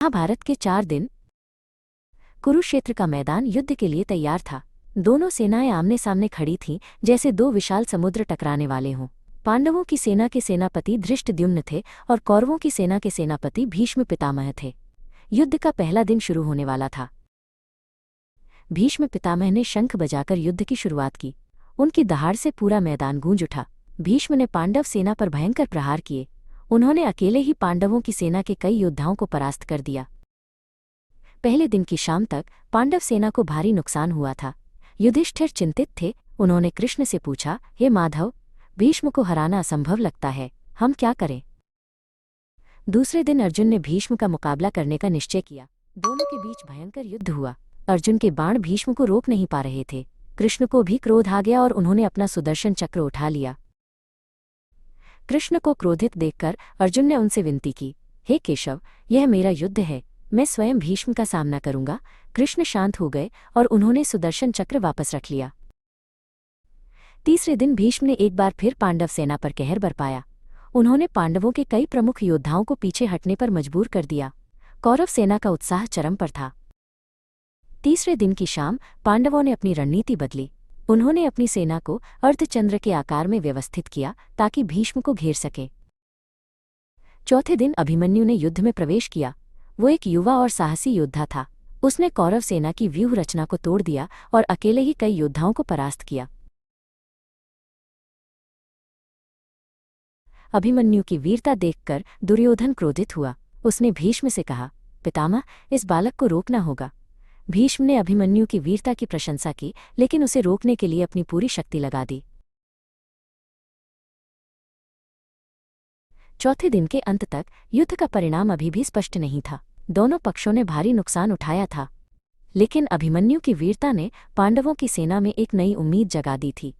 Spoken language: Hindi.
महाभारत के 4 दिन कुरुक्षेत्र का मैदान युद्ध के लिए तैयार था। दोनों सेनाएं आमने सामने खड़ी थीं, जैसे दो विशाल समुद्र टकराने वाले हों। पांडवों की सेना के सेनापति धृष्टद्युम्न थे और कौरवों की सेना के सेनापति भीष्म पितामह थे। युद्ध का पहला दिन शुरू होने वाला था। भीष्म पितामह ने शंख बजाकर युद्ध की शुरुआत की। उनकी दहाड़ से पूरा मैदान गूंज उठा। भीष्म ने पांडव सेना पर भयंकर प्रहार किए। उन्होंने अकेले ही पांडवों की सेना के कई योद्धाओं को परास्त कर दिया। पहले दिन की शाम तक पांडव सेना को भारी नुकसान हुआ था। युधिष्ठिर चिंतित थे। उन्होंने कृष्ण से पूछा, हे माधव, भीष्म को हराना असंभव लगता है, हम क्या करें? दूसरे दिन अर्जुन ने भीष्म का मुकाबला करने का निश्चय किया। दोनों के बीच भयंकर युद्ध हुआ। अर्जुन के बाण भीष्म को रोक नहीं पा रहे थे। कृष्ण को भी क्रोध आ गया और उन्होंने अपना सुदर्शन चक्र उठा लिया। कृष्ण को क्रोधित देखकर अर्जुन ने उनसे विनती की, हे केशव, यह मेरा युद्ध है, मैं स्वयं भीष्म का सामना करूंगा। कृष्ण शांत हो गए और उन्होंने सुदर्शन चक्र वापस रख लिया। तीसरे दिन भीष्म ने एक बार फिर पांडव सेना पर कहर बरपाया। उन्होंने पांडवों के कई प्रमुख योद्धाओं को पीछे हटने पर मजबूर कर दिया। कौरव सेना का उत्साह चरम पर था। तीसरे दिन की शाम पांडवों ने अपनी रणनीति बदली। उन्होंने अपनी सेना को अर्धचंद्र के आकार में व्यवस्थित किया ताकि भीष्म को घेर सके। चौथे दिन अभिमन्यु ने युद्ध में प्रवेश किया। वो एक युवा और साहसी योद्धा था। उसने कौरव सेना की व्यूह रचना को तोड़ दिया और अकेले ही कई योद्धाओं को परास्त किया। अभिमन्यु की वीरता देखकर दुर्योधन क्रोधित हुआ। उसने भीष्म से कहा, पितामह, इस बालक को रोकना होगा। भीष्म ने अभिमन्यु की वीरता की प्रशंसा की, लेकिन उसे रोकने के लिए अपनी पूरी शक्ति लगा दी। चौथे दिन के अंत तक युद्ध का परिणाम अभी भी स्पष्ट नहीं था। दोनों पक्षों ने भारी नुकसान उठाया था, लेकिन अभिमन्यु की वीरता ने पांडवों की सेना में एक नई उम्मीद जगा दी थी।